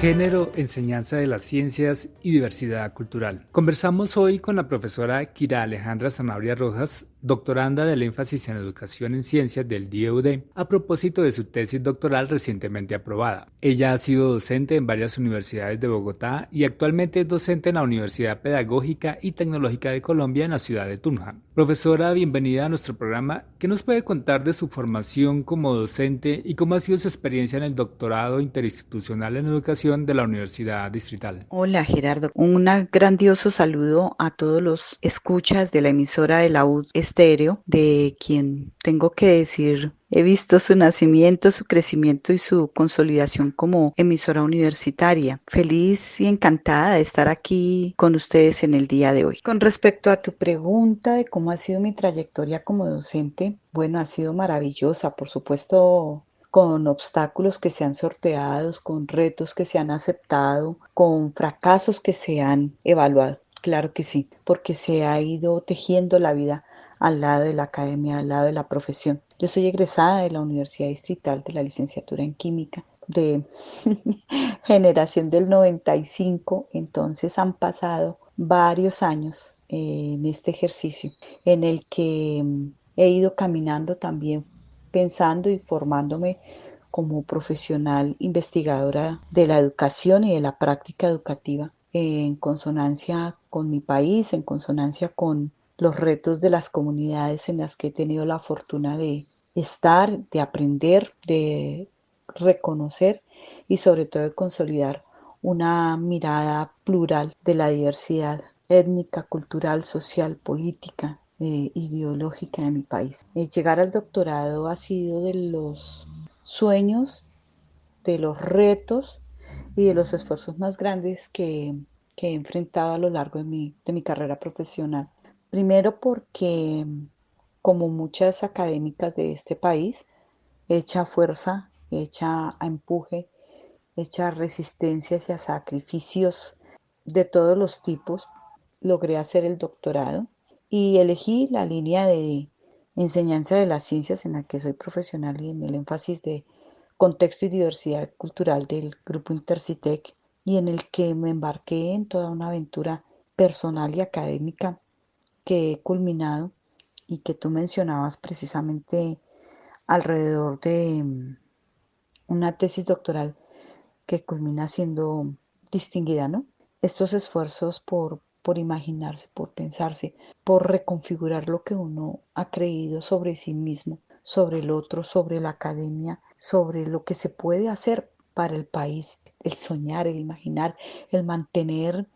Género, enseñanza de las ciencias y diversidad cultural. Conversamos hoy con la profesora Kira Alejandra Zanabria Rojas, doctoranda del énfasis en educación en ciencias del DIUD, a propósito de su tesis doctoral recientemente aprobada. Ella ha sido docente en varias universidades de Bogotá y actualmente es docente en la Universidad Pedagógica y Tecnológica de Colombia en la ciudad de Tunja. Profesora, bienvenida a nuestro programa. ¿Qué nos puede contar de su formación como docente y cómo ha sido su experiencia en el doctorado interinstitucional en educación de la Universidad Distrital? Hola Gerardo, un grandioso saludo a todos los escuchas de la emisora de la U Estéreo, de quien tengo que decir, he visto su nacimiento, su crecimiento y su consolidación como emisora universitaria. Feliz y encantada de estar aquí con ustedes en el día de hoy. Con respecto a tu pregunta de cómo ha sido mi trayectoria como docente, bueno, ha sido maravillosa, por supuesto con obstáculos que se han sorteado, con retos que se han aceptado, con fracasos que se han evaluado. Claro que sí, porque se ha ido tejiendo la vida al lado de la academia, al lado de la profesión. Yo soy egresada de la Universidad Distrital de la licenciatura en Química de generación del 95, entonces han pasado varios años en este ejercicio en el que he ido caminando también pensando y formándome como profesional investigadora de la educación y de la práctica educativa en consonancia con mi país, en consonancia con los retos de las comunidades en las que he tenido la fortuna de estar, de aprender, de reconocer y sobre todo de consolidar una mirada plural de la diversidad étnica, cultural, social, política, ideológica de mi país. Llegar al doctorado ha sido de los sueños, de los retos y de los esfuerzos más grandes que he enfrentado a lo largo de mi carrera profesional. Primero porque, como muchas académicas de este país, hecha fuerza, hecha a empuje, hecha a resistencias y a sacrificios de todos los tipos, logré hacer el doctorado y elegí la línea de enseñanza de las ciencias en la que soy profesional y en el énfasis de contexto y diversidad cultural del grupo Intercitec y en el que me embarqué en toda una aventura personal y académica que he culminado y que tú mencionabas precisamente alrededor de una tesis doctoral que culmina siendo distinguida, ¿no? Estos esfuerzos por imaginarse, por pensarse, por reconfigurar lo que uno ha creído sobre sí mismo, sobre el otro, sobre la academia, sobre lo que se puede hacer para el país, el soñar, el imaginar, el mantener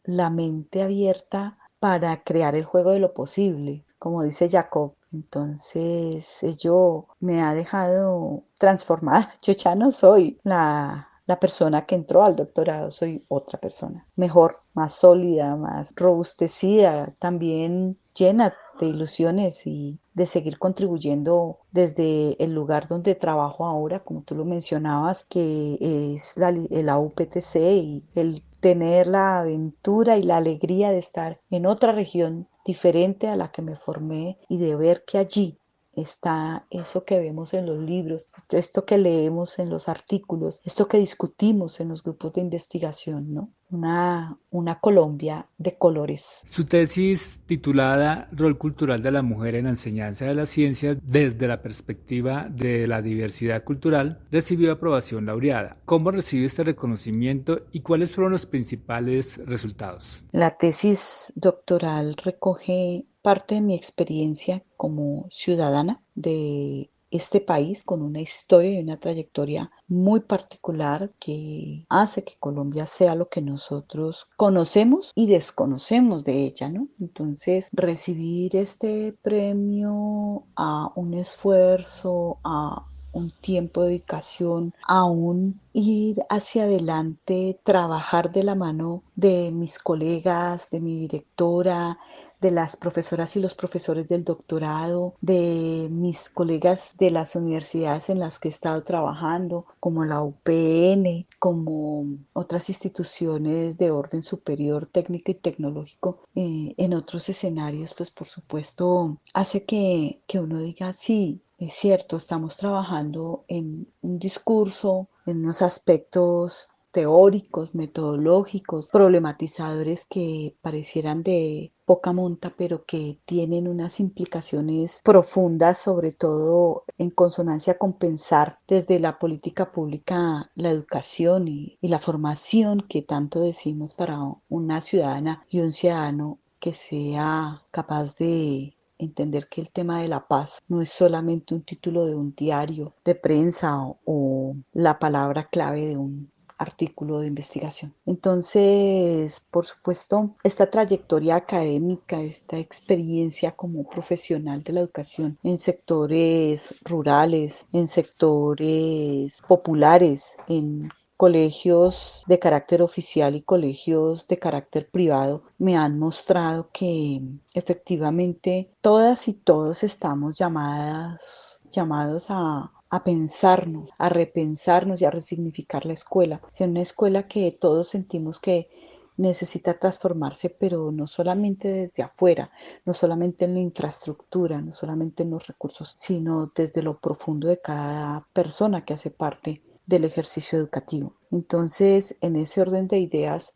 la mente abierta para crear el juego de lo posible, como dice Jacob. Entonces, ello me ha dejado transformada. Yo ya no soy la persona que entró al doctorado, soy otra persona, mejor, más sólida, más robustecida, también llena de ilusiones y de seguir contribuyendo desde el lugar donde trabajo ahora, como tú lo mencionabas, que es la UPTC y el tener la aventura y la alegría de estar en otra región diferente a la que me formé y de ver que allí está eso que vemos en los libros, esto que leemos en los artículos, esto que discutimos en los grupos de investigación, ¿no? Una Colombia de colores. Su tesis titulada Rol cultural de la mujer en la enseñanza de las ciencias desde la perspectiva de la diversidad cultural recibió aprobación laureada. ¿Cómo recibió este reconocimiento y cuáles fueron los principales resultados? La tesis doctoral recoge parte de mi experiencia como ciudadana de este país con una historia y una trayectoria muy particular que hace que Colombia sea lo que nosotros conocemos y desconocemos de ella, ¿no? Entonces, recibir este premio a un esfuerzo, a un tiempo de dedicación, aún ir hacia adelante, trabajar de la mano de mis colegas, de mi directora, de las profesoras y los profesores del doctorado, de mis colegas de las universidades en las que he estado trabajando, como la UPN, como otras instituciones de orden superior, técnico y tecnológico, en otros escenarios, pues por supuesto hace que uno diga, sí, es cierto, estamos trabajando en un discurso, en unos aspectos teóricos, metodológicos, problematizadores que parecieran de poca monta, pero que tienen unas implicaciones profundas, sobre todo en consonancia con pensar desde la política pública la educación y la formación que tanto decimos para una ciudadana y un ciudadano que sea capaz de entender que el tema de la paz no es solamente un título de un diario de prensa o la palabra clave de un artículo de investigación. Entonces, por supuesto, esta trayectoria académica, esta experiencia como profesional de la educación en sectores rurales, en sectores populares, en colegios de carácter oficial y colegios de carácter privado me han mostrado que efectivamente todas y todos estamos llamados a pensarnos, a repensarnos y a resignificar la escuela. O sea, una escuela que todos sentimos que necesita transformarse, pero no solamente desde afuera, no solamente en la infraestructura, no solamente en los recursos, sino desde lo profundo de cada persona que hace parte del ejercicio educativo. Entonces, en ese orden de ideas,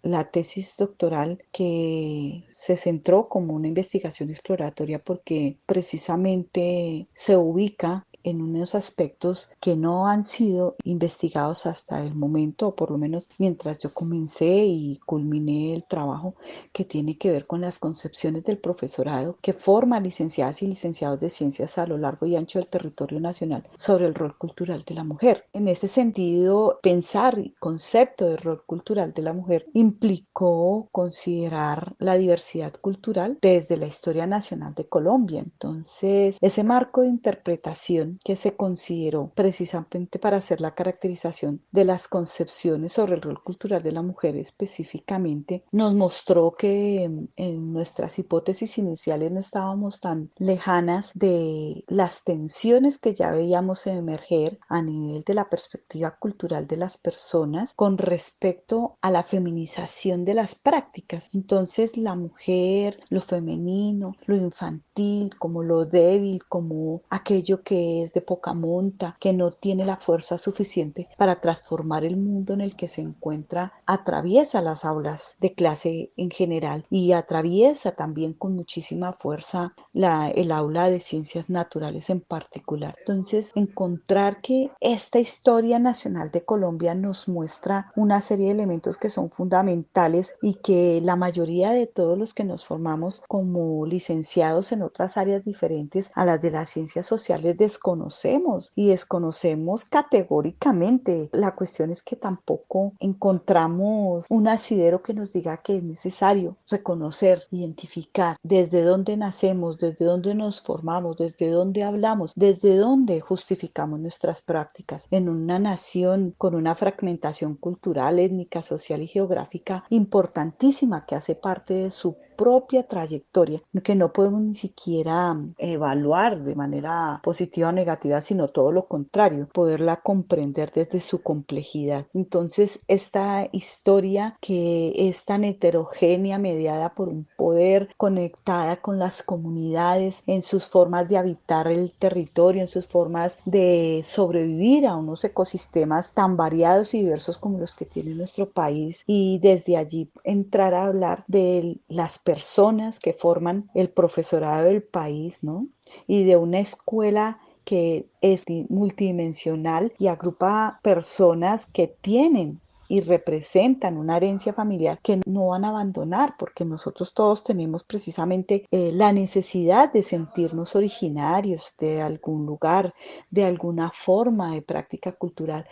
la tesis doctoral que se centró como una investigación exploratoria porque precisamente se ubica en unos aspectos que no han sido investigados hasta el momento, o por lo menos mientras yo comencé y culminé el trabajo, que tiene que ver con las concepciones del profesorado que forma licenciadas y licenciados de ciencias a lo largo y ancho del territorio nacional sobre el rol cultural de la mujer. En este sentido, pensar el concepto de rol cultural de la mujer implicó considerar la diversidad cultural desde la historia nacional de Colombia. Entonces, ese marco de interpretación que se consideró precisamente para hacer la caracterización de las concepciones sobre el rol cultural de la mujer específicamente, nos mostró que en nuestras hipótesis iniciales no estábamos tan lejanas de las tensiones que ya veíamos emerger a nivel de la perspectiva cultural de las personas con respecto a la feminización de las prácticas. Entonces, la mujer, lo femenino, lo infantil, como lo débil, como aquello que es de poca monta, que no tiene la fuerza suficiente para transformar el mundo en el que se encuentra, atraviesa las aulas de clase en general y atraviesa también con muchísima fuerza el aula de ciencias naturales en particular. Entonces, encontrar que esta historia nacional de Colombia nos muestra una serie de elementos que son fundamentales y que la mayoría de todos los que nos formamos como licenciados en otras áreas diferentes a las de las ciencias sociales desconocemos y desconocemos categóricamente. La cuestión es que tampoco encontramos un asidero que nos diga que es necesario reconocer, identificar desde dónde nacemos, desde dónde nos formamos, desde dónde hablamos, desde dónde justificamos nuestras prácticas en una nación con una fragmentación cultural, étnica, social y geográfica importantísima que hace parte de su propia trayectoria, que no podemos ni siquiera evaluar de manera positiva o negativa, sino todo lo contrario, poderla comprender desde su complejidad. Entonces, esta historia que es tan heterogénea, mediada por un poder, conectada con las comunidades en sus formas de habitar el territorio, en sus formas de sobrevivir a unos ecosistemas tan variados y diversos como los que tiene nuestro país, y desde allí entrar a hablar de las personas que forman el profesorado del país, ¿no? Y de una escuela que es multidimensional y agrupa personas que tienen y representan una herencia familiar que no van a abandonar, porque nosotros todos tenemos precisamente la necesidad de sentirnos originarios de algún lugar, de alguna forma de práctica cultural,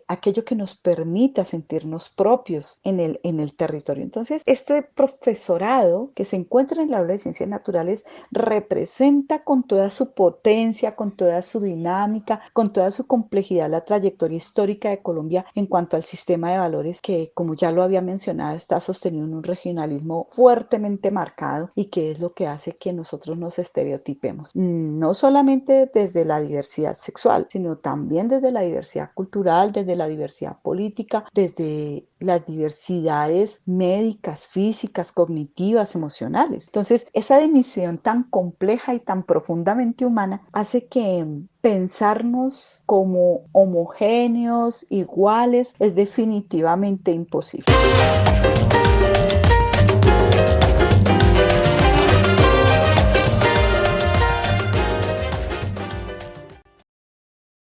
aquello que nos permita sentirnos propios en el territorio. Entonces, este profesorado que se encuentra en el aula de ciencias naturales representa con toda su potencia, con toda su dinámica, con toda su complejidad la trayectoria histórica de Colombia en cuanto al sistema de valores que, como ya lo había mencionado, está sostenido en un regionalismo fuertemente marcado y que es lo que hace que nosotros nos estereotipemos, no solamente desde la diversidad sexual, sino también desde la diversidad cultural, desde la diversidad política, desde las diversidades médicas, físicas, cognitivas, emocionales. Entonces, esa dimensión tan compleja y tan profundamente humana hace que pensarnos como homogéneos, iguales, es definitivamente imposible.